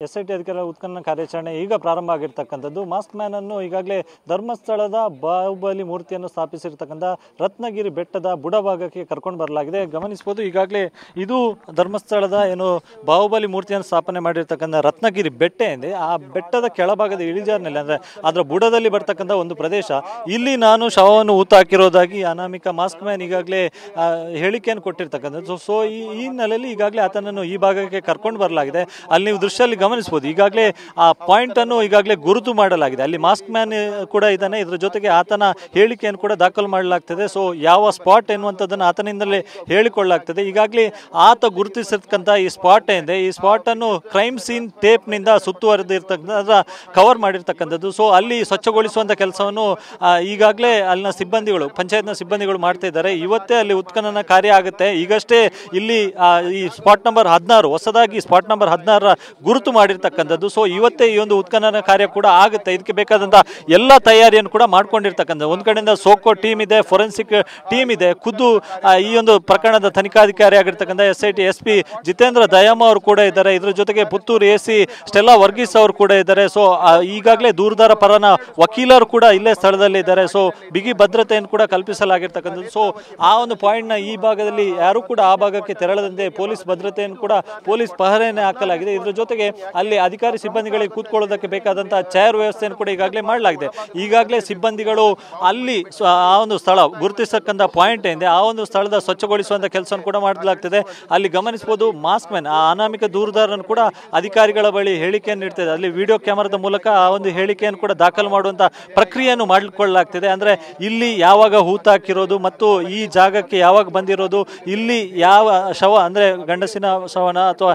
SIT ಅಧಿಕಾರಿಗಳ ಉತ್ಖನನ ಕಾರ್ಯಾಚರಣೆ ಈಗ ಪ್ರಾರಂಭ ಆಗಿರ್ತಕ್ಕಂಥದ್ದು. ಮಾಸ್ಕ್ ಮ್ಯಾನ್ ಅನ್ನು ಈಗಾಗಲೇ ಧರ್ಮಸ್ಥಳದ ಬಾಹುಬಲಿ ಮೂರ್ತಿಯನ್ನು ಸ್ಥಾಪಿಸಿರ್ತಕ್ಕಂಥ ರತ್ನಗಿರಿ ಬೆಟ್ಟದ ಬುಡಭಾಗಕ್ಕೆ ಕರ್ಕೊಂಡು ಬರಲಾಗಿದೆ. ಗಮನಿಸಬಹುದು, ಈಗಾಗಲೇ ಇದು ಧರ್ಮಸ್ಥಳದ ಏನು ಬಾಹುಬಲಿ ಮೂರ್ತಿಯನ್ನು ಸ್ಥಾಪನೆ ಮಾಡಿರ್ತಕ್ಕಂಥ ರತ್ನಗಿರಿ ಬೆಟ್ಟ ಇದೆ. ಆ ಬೆಟ್ಟದ ಕೆಳಭಾಗದ ಇಳಿಜಾರಿನಲ್ಲಿ ಅಂದರೆ ಅದರ ಬುಡದಲ್ಲಿ ಬರ್ತಕ್ಕಂಥ ಒಂದು ಪ್ರದೇಶ. ಇಲ್ಲಿ ನಾನು ಶವವನ್ನು ಹೂತಾಕಿರೋದಾಗಿ ಅನಾಮಿಕ ಮಾಸ್ಕ್ ಮ್ಯಾನ್ ಈಗಾಗಲೇ ಹೇಳಿಕೆಯನ್ನು ಕೊಟ್ಟಿರ್ತಕ್ಕಂಥದ್ದು. ಸೊ ಈ ಹಿನ್ನೆಲೆಯಲ್ಲಿ ಈಗಾಗಲೇ ಆತನನ್ನು ಈ ಭಾಗಕ್ಕೆ ಕರ್ಕೊಂಡು ಬರಲಾಗಿದೆ. ಅಲ್ಲಿ ನೀವು ದೃಶ್ಯದಲ್ಲಿ ಗಮನಿಸಬಹುದು, ಈಗಾಗಲೇ ಆ ಪಾಯಿಂಟ್ ಅನ್ನು ಈಗಾಗಲೇ ಗುರುತು ಮಾಡಲಾಗಿದೆ. ಅಲ್ಲಿ ಮಾಸ್ಕ್ ಮ್ಯಾನ್ ಕೂಡ ಇದ್ದಾನೆ, ಇದರ ಜೊತೆಗೆ ಆತನ ಹೇಳಿಕೆಯನ್ನು ಕೂಡ ದಾಖಲು ಮಾಡಲಾಗ್ತದೆ. ಸೊ ಯಾವ ಸ್ಪಾಟ್ ಎನ್ನುವಂಥದ್ದನ್ನು ಆತನಿಂದಲೇ ಹೇಳಿಕೊಳ್ಳಲಾಗ್ತದೆ. ಈಗಾಗಲೇ ಆತ ಗುರುತಿಸಿರ್ತಕ್ಕಂಥ ಈ ಸ್ಪಾಟ್ ಏನಿದೆ, ಈ ಸ್ಪಾಟ್ ಅನ್ನು ಕ್ರೈಮ್ ಸೀನ್ ಟೇಪ್ ನಿಂದ ಸುತ್ತುವರೆದಿರ್ತಕ್ಕಂಥ ಕವರ್ ಮಾಡಿರ್ತಕ್ಕಂಥದ್ದು. ಸೊ ಅಲ್ಲಿ ಸ್ವಚ್ಛಗೊಳಿಸುವಂಥ ಕೆಲಸವನ್ನು ಈಗಾಗಲೇ ಅಲ್ಲಿನ ಸಿಬ್ಬಂದಿಗಳು, ಪಂಚಾಯತ್ನ ಸಿಬ್ಬಂದಿಗಳು ಮಾಡ್ತಾ ಇದ್ದಾರೆ. ಇವತ್ತೇ ಅಲ್ಲಿ ಉತ್ಖನನ ಕಾರ್ಯ ಆಗುತ್ತೆ. ಈಗಷ್ಟೇ ಇಲ್ಲಿ ಈ ಸ್ಪಾಟ್ ನಂಬರ್ 16 ಹೊಸದಾಗಿ ಸ್ಪಾಟ್ ನಂಬರ್ 16 ಗುರುತು ಮಾಡಿರ್ತಕ್ಕಂಥದ್ದು. ಸೊ ಇವತ್ತೇ ಈ ಒಂದು ಉತ್ಖನನ ಕಾರ್ಯ ಕೂಡ ಆಗುತ್ತೆ. ಇದಕ್ಕೆ ಬೇಕಾದಂತಹ ಎಲ್ಲ ತಯಾರಿಯನ್ನು ಕೂಡ ಮಾಡ್ಕೊಂಡಿರ್ತಕ್ಕಂಥದ್ದು. ಒಂದು ಕಡೆಯಿಂದ ಸೋಕೋ ಟೀಮ್ ಇದೆ, ಫೊರೆನ್ಸಿಕ್ ಟೀಮ್ ಇದೆ. ಖುದ್ದು ಈ ಒಂದು ಪ್ರಕರಣದ ತನಿಖಾಧಿಕಾರಿ ಆಗಿರ್ತಕ್ಕಂಥ SIT SP ಜಿತೇಂದ್ರ ದಯಾಮ ಅವರು ಕೂಡ ಇದ್ದಾರೆ. ಇದ್ರ ಜೊತೆಗೆ ಪುತ್ತೂರು AC ಸ್ಟೆಲ್ಲಾ ವರ್ಗೀಸ್ ಅವರು ಕೂಡ ಇದ್ದಾರೆ. ಸೊ ಈಗಾಗಲೇ ದೂರದಾರ ಪರನ ವಕೀಲರು ಕೂಡ ಇಲ್ಲೇ ಸ್ಥಳದಲ್ಲಿ ಇದ್ದಾರೆ. ಸೊ ಬಿಗಿ ಭದ್ರತೆಯನ್ನು ಕೂಡ ಕಲ್ಪಿಸಲಾಗಿರ್ತಕ್ಕಂಥದ್ದು. ಸೊ ಆ ಒಂದು ಪಾಯಿಂಟ್ ನ ಈ ಭಾಗದಲ್ಲಿ ಯಾರು ಕೂಡ ಆ ಭಾಗಕ್ಕೆ ತೆರಳದಂತೆ ಪೊಲೀಸ್ ಭದ್ರತೆಯನ್ನು ಕೂಡ ಪೊಲೀಸ್ ಪಹರೆಯನ್ನು ಹಾಕಲಾಗಿದೆ. ಇದ್ರ ಜೊತೆಗೆ ಅಲ್ಲಿ ಅಧಿಕಾರಿ ಸಿಬ್ಬಂದಿಗಳಿಗೆ ಕೂತ್ಕೊಳ್ಳೋದಕ್ಕೆ ಬೇಕಾದಂತಹ ಚೇರ್ ವ್ಯವಸ್ಥೆಯನ್ನು ಕೂಡ ಈಗಾಗಲೇ ಮಾಡಲಾಗಿದೆ. ಈಗಾಗಲೇ ಸಿಬ್ಬಂದಿಗಳು ಅಲ್ಲಿ ಆ ಒಂದು ಸ್ಥಳ ಗುರುತಿಸತಕ್ಕಂಥ ಪಾಯಿಂಟ್ ಏನಿದೆ, ಆ ಒಂದು ಸ್ಥಳದ ಸ್ವಚ್ಛಗೊಳಿಸುವಂತ ಕೆಲಸ ಕೂಡ ಮಾಡಲಾಗ್ತದೆ. ಅಲ್ಲಿ ಗಮನಿಸಬಹುದು, ಮಾಸ್ಕ್ ಮ್ಯಾನ್ ಆ ಅನಾಮಿಕ ದೂರದಾರನ್ನು ಕೂಡ ಅಧಿಕಾರಿಗಳ ಬಳಿ ಹೇಳಿಕೆಯನ್ನು ನೀಡ್ತಿದೆ. ಅಲ್ಲಿ ವಿಡಿಯೋ ಕ್ಯಾಮರಾದ ಮೂಲಕ ಆ ಒಂದು ಹೇಳಿಕೆಯನ್ನು ಕೂಡ ದಾಖಲು ಮಾಡುವಂತ ಪ್ರಕ್ರಿಯೆಯನ್ನು ಮಾಡಿಕೊಳ್ಳಲಾಗ್ತಿದೆ. ಅಂದ್ರೆ ಇಲ್ಲಿ ಯಾವಾಗ ಹೂತಾಕಿರೋದು ಮತ್ತು ಈ ಜಾಗಕ್ಕೆ ಯಾವಾಗ ಬಂದಿರೋದು, ಇಲ್ಲಿ ಯಾವ ಶವ ಅಂದ್ರೆ ಗಂಡಸಿನ ಶವನ ಅಥವಾ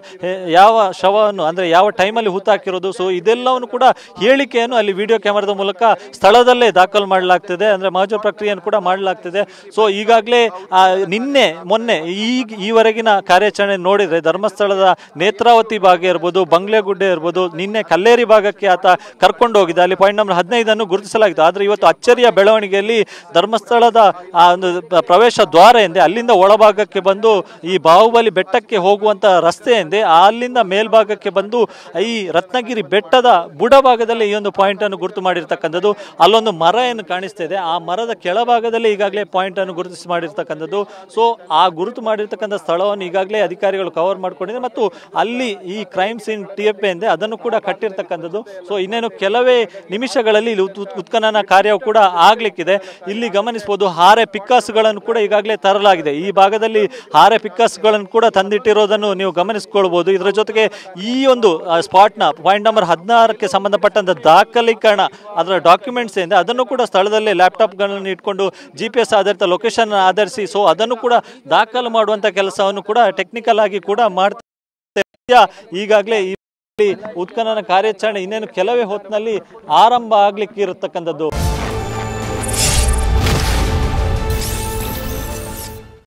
ಯಾವ ಶವವನ್ನು ಅಂದ್ರೆ ಯಾವ ಟೈಮಲ್ಲಿ ಹೂತಾಕಿರೋದು, ಸೊ ಇದೆಲ್ಲವನ್ನು ಕೂಡ ಹೇಳಿಕೆಯನ್ನು ಅಲ್ಲಿ ವಿಡಿಯೋ ಕ್ಯಾಮರಾದ ಮೂಲಕ ಸ್ಥಳದಲ್ಲೇ ದಾಖಲು ಮಾಡಲಾಗ್ತದೆ. ಅಂದ್ರೆ ಮಹಜರು ಪ್ರಕ್ರಿಯೆಯನ್ನು ಕೂಡ ಮಾಡಲಾಗ್ತದೆ. ಸೊ ಈಗಾಗಲೇ ನಿನ್ನೆ ಮೊನ್ನೆ ಈವರೆಗಿನ ಕಾರ್ಯಾಚರಣೆ ನೋಡಿದ್ರೆ ಧರ್ಮಸ್ಥಳದ ನೇತ್ರಾವತಿ ಭಾಗ ಇರ್ಬೋದು, ಬಂಗ್ಲೆಗುಡ್ಡೆ ಇರ್ಬೋದು, ನಿನ್ನೆ ಕಲ್ಲೇರಿ ಭಾಗಕ್ಕೆ ಆತ ಕರ್ಕೊಂಡು ಹೋಗಿದ್ದ. ಅಲ್ಲಿ ಪಾಯಿಂಟ್ ನಂಬರ್ 15 ಗುರುತಿಸಲಾಗಿದೆ. ಆದ್ರೆ ಇವತ್ತು ಅಚ್ಚರಿಯ ಬೆಳವಣಿಗೆಯಲ್ಲಿ ಧರ್ಮಸ್ಥಳದ ಆ ಒಂದು ಪ್ರವೇಶ ದ್ವಾರ ಎಂದೆ ಅಲ್ಲಿಂದ ಒಳಭಾಗಕ್ಕೆ ಬಂದು ಈ ಬಾಹುಬಲಿ ಬೆಟ್ಟಕ್ಕೆ ಹೋಗುವಂತ ರಸ್ತೆ ಎಂದೆ ಅಲ್ಲಿಂದ ಮೇಲ್ಭಾಗಕ್ಕೆ ಬಂದು ಈ ರತ್ನಗಿರಿ ಬೆಟ್ಟದ ಬುಡಭಾಗದಲ್ಲಿ ಈ ಒಂದು ಪಾಯಿಂಟ್ ಅನ್ನು ಗುರುತು ಮಾಡಿರ್ತಕ್ಕಂಥದ್ದು. ಅಲ್ಲೊಂದು ಮರ ಏನು ಕಾಣಿಸ್ತಾ ಇದೆ, ಆ ಮರದ ಕೆಳಭಾಗದಲ್ಲಿ ಈಗಾಗಲೇ ಪಾಯಿಂಟ್ ಅನ್ನು ಗುರುತಿಸಿ ಮಾಡಿರ್ತಕ್ಕಂಥದ್ದು. ಸೊ ಆ ಗುರುತು ಮಾಡಿರ್ತಕ್ಕಂಥ ಸ್ಥಳವನ್ನು ಈಗಾಗಲೇ ಅಧಿಕಾರಿಗಳು ಕವರ್ ಮಾಡ್ಕೊಂಡಿದೆ ಮತ್ತು ಅಲ್ಲಿ ಈ ಕ್ರೈಮ್ ಸೀನ್ TF ಎಂದೆ ಅದನ್ನು ಕೂಡ ಕಟ್ಟಿರ್ತಕ್ಕಂಥದ್ದು. ಸೊ ಇನ್ನೇನು ಕೆಲವೇ ನಿಮಿಷಗಳಲ್ಲಿ ಇಲ್ಲಿ ಉತ್ಖನನ ಕಾರ್ಯವು ಕೂಡ ಆಗ್ಲಿಕ್ಕಿದೆ. ಇಲ್ಲಿ ಗಮನಿಸಬಹುದು, ಹಾರೆ ಪಿಕ್ಕಾಸ್ಗಳನ್ನು ಕೂಡ ಈಗಾಗಲೇ ತರಲಾಗಿದೆ. ಈ ಭಾಗದಲ್ಲಿ ಹಾರೆ ಪಿಕ್ಕಾಸ್ಗಳನ್ನು ಕೂಡ ತಂದಿಟ್ಟಿರೋದನ್ನು ನೀವು ಗಮನಿಸಿಕೊಳ್ಬಹುದು. ಇದರ ಜೊತೆಗೆ ಈ ಒಂದು ಸ್ಪಾಟ್ನ ಪಾಯಿಂಟ್ ನಂಬರ್ 16ಕ್ಕೆ ಸಂಬಂಧಪಟ್ಟಂತ ದಾಖಲೀಕರಣ ಅದರ ಡಾಕ್ಯುಮೆಂಟ್ಸ್ ಏನಿದೆ ಅದನ್ನು ಕೂಡ ಸ್ಥಳದಲ್ಲೇ ಲ್ಯಾಪ್ಟಾಪ್ಗಳನ್ನು ಇಟ್ಕೊಂಡು GPS ಆಧಾರಿತ ಲೊಕೇಶನ್ ಆಧರಿಸಿ ಸೊ ಅದನ್ನು ಕೂಡ ದಾಖಲು ಮಾಡುವಂತ ಕೆಲಸವನ್ನು ಕೂಡ ಟೆಕ್ನಿಕಲ್ ಆಗಿ ಕೂಡ ಮಾಡ್ತಾರೆ. ಈಗಾಗಲೇ ಈ ಉತ್ಖನನ ಕಾರ್ಯಾಚರಣೆ ಇನ್ನೇನು ಕೆಲವೇ ಹೊತ್ತಿನಲ್ಲಿ ಆರಂಭ ಆಗ್ಲಿಕ್ಕೆ ಇರತಕ್ಕಂಥದ್ದು.